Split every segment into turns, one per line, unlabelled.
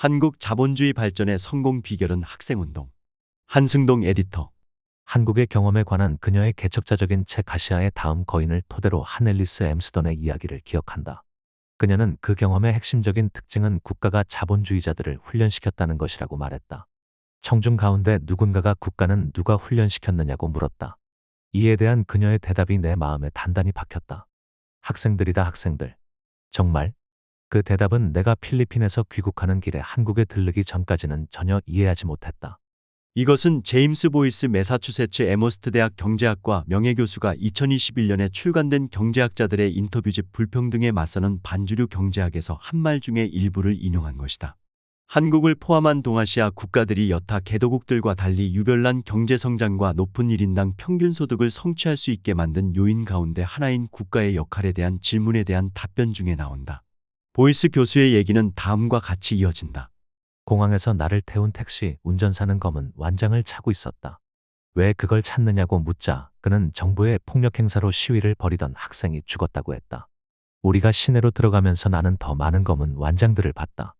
한국 자본주의 발전의 성공 비결은 학생운동. 한승동 에디터.
한국의 경험에 관한 그녀의 개척자적인 책 아시아의 다음 거인을 토대로 한 앨리스 엠스던의 이야기를 기억한다. 그녀는 그 경험의 핵심적인 특징은 국가가 자본주의자들을 훈련시켰다는 것이라고 말했다. 청중 가운데 누군가가 국가는 누가 훈련시켰느냐고 물었다. 이에 대한 그녀의 대답이 내 마음에 단단히 박혔다. 학생들이다, 학생들. 정말? 그 대답은 내가 필리핀에서 귀국하는 길에 한국에 들르기 전까지는 전혀 이해하지 못했다.
이것은 제임스 보이스 매사추세츠 에머스트 대학 경제학과 명예교수가 2021년에 출간된 경제학자들의 인터뷰집 불평등에 맞서는 반주류 경제학에서 한 말 중에 일부를 인용한 것이다. 한국을 포함한 동아시아 국가들이 여타 개도국들과 달리 유별난 경제성장과 높은 1인당 평균 소득을 성취할 수 있게 만든 요인 가운데 하나인 국가의 역할에 대한 질문에 대한 답변 중에 나온다. 보이스 교수의 얘기는 다음과 같이 이어진다.
공항에서 나를 태운 택시 운전사는 검은 완장을 차고 있었다. 왜 그걸 찾느냐고 묻자 그는 정부의 폭력 행사로 시위를 벌이던 학생이 죽었다고 했다. 우리가 시내로 들어가면서 나는 더 많은 검은 완장들을 봤다.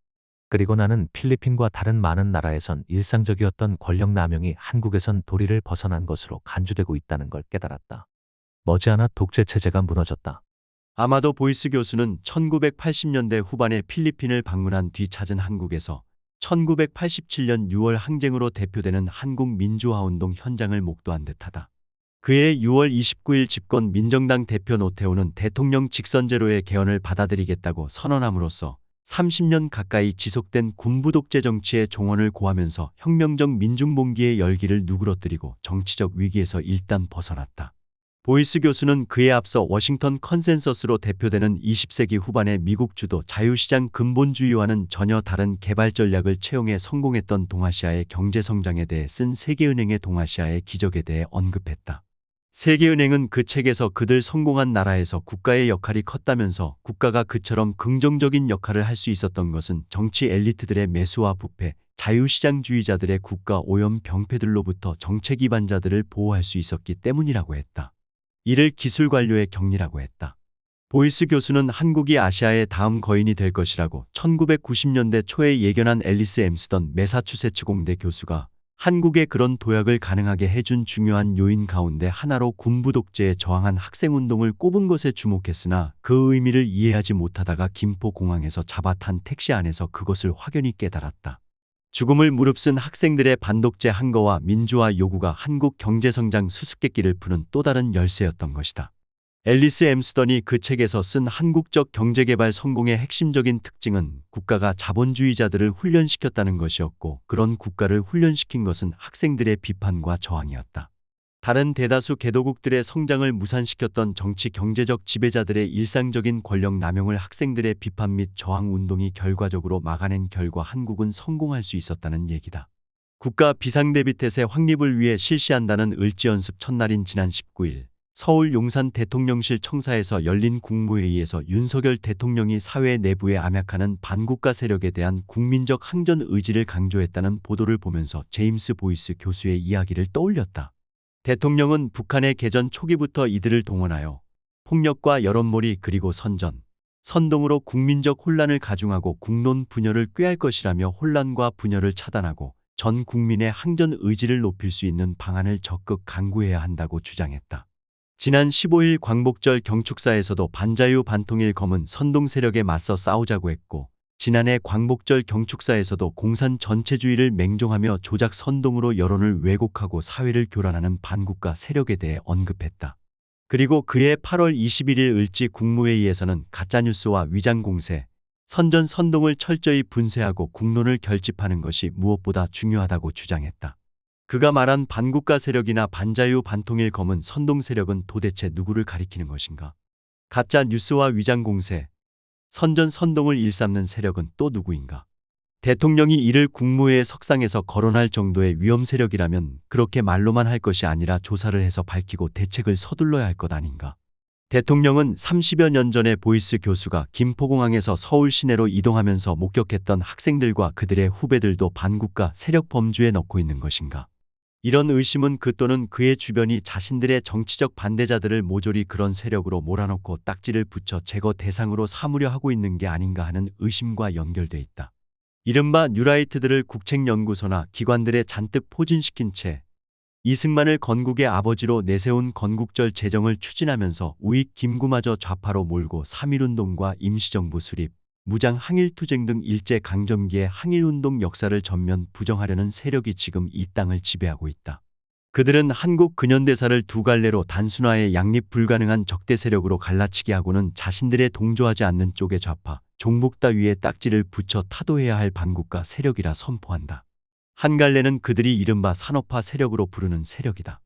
그리고 나는 필리핀과 다른 많은 나라에선 일상적이었던 권력 남용이 한국에선 도리를 벗어난 것으로 간주되고 있다는 걸 깨달았다. 머지않아 독재 체제가 무너졌다.
아마도 보이스 교수는 1980년대 후반에 필리핀을 방문한 뒤 찾은 한국에서 1987년 6월 항쟁으로 대표되는 한국 민주화운동 현장을 목도한 듯하다. 그해 6월 29일 집권 민정당 대표 노태우는 대통령 직선제로의 개헌을 받아들이겠다고 선언함으로써 30년 가까이 지속된 군부 독재 정치의 종언을 고하면서 혁명적 민중봉기의 열기를 누그러뜨리고 정치적 위기에서 일단 벗어났다. 보이스 교수는 그에 앞서 워싱턴 컨센서스로 대표되는 20세기 후반의 미국 주도 자유시장 근본주의와는 전혀 다른 개발 전략을 채용해 성공했던 동아시아의 경제성장에 대해 쓴 세계은행의 동아시아의 기적에 대해 언급했다. 세계은행은 그 책에서 그들 성공한 나라에서 국가의 역할이 컸다면서 국가가 그처럼 긍정적인 역할을 할 수 있었던 것은 정치 엘리트들의 매수와 부패, 자유시장주의자들의 국가 오염 병폐들로부터 정책 위반자들을 보호할 수 있었기 때문이라고 했다. 이를 기술관료의 격리라고 했다. 보이스 교수는 한국이 아시아의 다음 거인이 될 것이라고 1990년대 초에 예견한 앨리스 엠스던 매사추세츠 공대 교수가 한국에 그런 도약을 가능하게 해준 중요한 요인 가운데 하나로 군부 독재에 저항한 학생운동을 꼽은 것에 주목했으나 그 의미를 이해하지 못하다가 김포공항에서 잡아탄 택시 안에서 그것을 확연히 깨달았다. 죽음을 무릅쓴 학생들의 반독재 항거와 민주화 요구가 한국 경제성장 수수께끼를 푸는 또 다른 열쇠였던 것이다. 앨리스 엠스던이 그 책에서 쓴 한국적 경제개발 성공의 핵심적인 특징은 국가가 자본주의자들을 훈련시켰다는 것이었고 그런 국가를 훈련시킨 것은 학생들의 비판과 저항이었다. 다른 대다수 개도국들의 성장을 무산시켰던 정치 경제적 지배자들의 일상적인 권력 남용을 학생들의 비판 및 저항 운동이 결과적으로 막아낸 결과 한국은 성공할 수 있었다는 얘기다. 국가 비상대비태세 확립을 위해 실시한다는 을지연습 첫날인 지난 19일 서울 용산 대통령실 청사에서 열린 국무회의에서 윤석열 대통령이 사회 내부에 암약하는 반국가 세력에 대한 국민적 항전 의지를 강조했다는 보도를 보면서 제임스 보이스 교수의 이야기를 떠올렸다. 대통령은 북한의 개전 초기부터 이들을 동원하여 폭력과 여론몰이 그리고 선동으로 국민적 혼란을 가중하고 국론 분열을 꾀할 것이라며 혼란과 분열을 차단하고 전 국민의 항전 의지를 높일 수 있는 방안을 적극 강구해야 한다고 주장했다. 지난 15일 광복절 경축사에서도 반자유 반통일 검은 선동 세력에 맞서 싸우자고 했고 지난해 광복절 경축사에서도 공산 전체주의를 맹종하며 조작 선동으로 여론을 왜곡하고 사회를 교란하는 반국가 세력에 대해 언급했다. 그리고 그해 8월 21일 을지 국무회의에서는 가짜뉴스와 위장공세, 선동을 철저히 분쇄하고 국론을 결집하는 것이 무엇보다 중요하다고 주장했다. 그가 말한 반국가 세력이나 반자유 반통일 검은 선동 세력은 도대체 누구를 가리키는 것인가? 가짜 뉴스와 위장공세, 선동을 일삼는 세력은 또 누구인가? 대통령이 이를 국무회의 석상에서 거론할 정도의 위험 세력이라면 그렇게 말로만 할 것이 아니라 조사를 해서 밝히고 대책을 서둘러야 할 것 아닌가? 대통령은 30여 년 전에 보이스 교수가 김포공항에서 서울 시내로 이동하면서 목격했던 학생들과 그들의 후배들도 반국가 세력 범주에 넣고 있는 것인가? 이런 의심은 그 또는 그의 주변이 자신들의 정치적 반대자들을 모조리 그런 세력으로 몰아넣고 딱지를 붙여 제거 대상으로 삼으려 하고 있는 게 아닌가 하는 의심과 연결돼 있다. 이른바 뉴라이트들을 국책연구소나 기관들에 잔뜩 포진시킨 채 이승만을 건국의 아버지로 내세운 건국절 제정을 추진하면서 우익 김구마저 좌파로 몰고 3.1운동과 임시정부 수립, 무장 항일투쟁 등 일제강점기의 항일운동 역사를 전면 부정하려는 세력이 지금 이 땅을 지배하고 있다. 그들은 한국 근현대사를 두 갈래로 단순화해 양립 불가능한 적대 세력으로 갈라치게 하고는 자신들의 동조하지 않는 쪽의 좌파, 종북 따위에 딱지를 붙여 타도해야 할 반국가 세력이라 선포한다. 한 갈래는 그들이 이른바 산업화 세력으로 부르는 세력이다.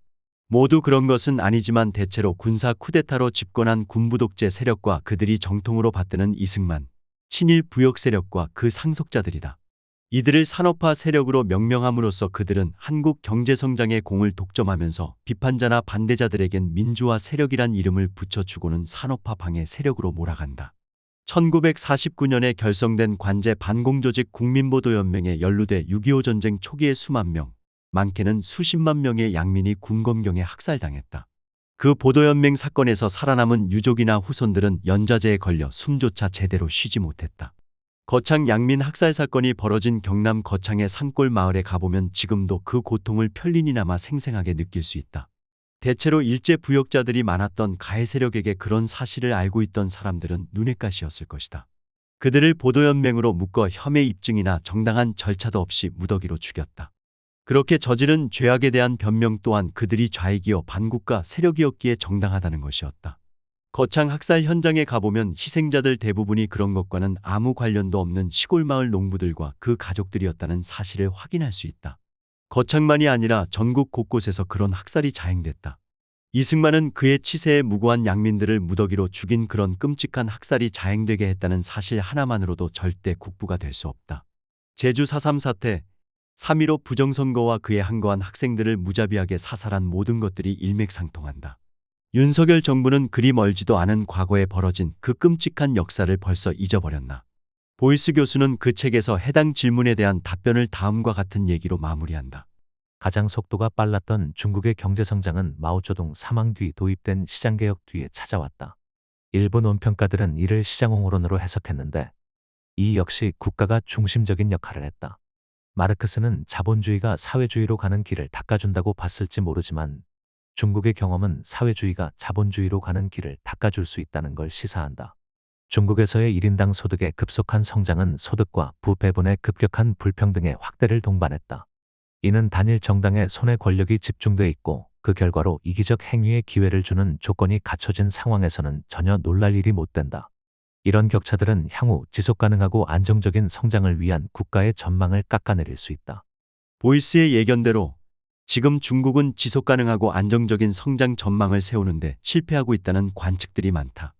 모두 그런 것은 아니지만 대체로 군사 쿠데타로 집권한 군부 독재 세력과 그들이 정통으로 받드는 이승만, 친일 부역 세력과 그 상속자들이다. 이들을 산업화 세력으로 명명함으로써 그들은 한국 경제성장의 공을 독점하면서 비판자나 반대자들에겐 민주화 세력이란 이름을 붙여주고는 산업화 방해 세력으로 몰아간다. 1949년에 결성된 관제 반공조직 국민보도연맹에 연루돼 6.25 전쟁 초기에 수만 명, 많게는 수십만 명의 양민이 군검경에 학살당했다. 그 보도연맹 사건에서 살아남은 유족이나 후손들은 연좌제에 걸려 숨조차 제대로 쉬지 못했다. 거창 양민 학살 사건이 벌어진 경남 거창의 산골 마을에 가보면 지금도 그 고통을 편린이나마 생생하게 느낄 수 있다. 대체로 일제 부역자들이 많았던 가해 세력에게 그런 사실을 알고 있던 사람들은 눈엣 가시였을 것이다. 그들을 보도연맹으로 묶어 혐의 입증이나 정당한 절차도 없이 무더기로 죽였다. 그렇게 저지른 죄악에 대한 변명 또한 그들이 좌익이요 반국가 세력이었기에 정당하다는 것이었다. 거창 학살 현장에 가보면 희생자들 대부분이 그런 것과는 아무 관련도 없는 시골 마을 농부들과 그 가족들이었다는 사실을 확인할 수 있다. 거창만이 아니라 전국 곳곳에서 그런 학살이 자행됐다. 이승만은 그의 치세에 무고한 양민들을 무더기로 죽인 그런 끔찍한 학살이 자행되게 했다는 사실 하나만으로도 절대 국부가 될 수 없다. 제주 4.3 사태, 3.15 부정선거와 그에 항거한 학생들을 무자비하게 사살한 모든 것들이 일맥상통한다. 윤석열 정부는 그리 멀지도 않은 과거에 벌어진 그 끔찍한 역사를 벌써 잊어버렸나. 보이스 교수는 그 책에서 해당 질문에 대한 답변을 다음과 같은 얘기로 마무리한다.
가장 속도가 빨랐던 중국의 경제성장은 마오쩌둥 사망 뒤 도입된 시장개혁 뒤에 찾아왔다. 일부 논평가들은 이를 시장홍어론으로 해석했는데 이 역시 국가가 중심적인 역할을 했다. 마르크스는 자본주의가 사회주의로 가는 길을 닦아준다고 봤을지 모르지만 중국의 경험은 사회주의가 자본주의로 가는 길을 닦아줄 수 있다는 걸 시사한다. 중국에서의 1인당 소득의 급속한 성장은 소득과 부배분의 급격한 불평등의 확대를 동반했다. 이는 단일 정당의 손에 권력이 집중돼 있고 그 결과로 이기적 행위의 기회를 주는 조건이 갖춰진 상황에서는 전혀 놀랄 일이 못 된다. 이런 격차들은 향후 지속가능하고 안정적인 성장을 위한 국가의 전망을 깎아내릴 수 있다.
보이스의 예견대로 지금 중국은 지속가능하고 안정적인 성장 전망을 세우는데 실패하고 있다는 관측들이 많다.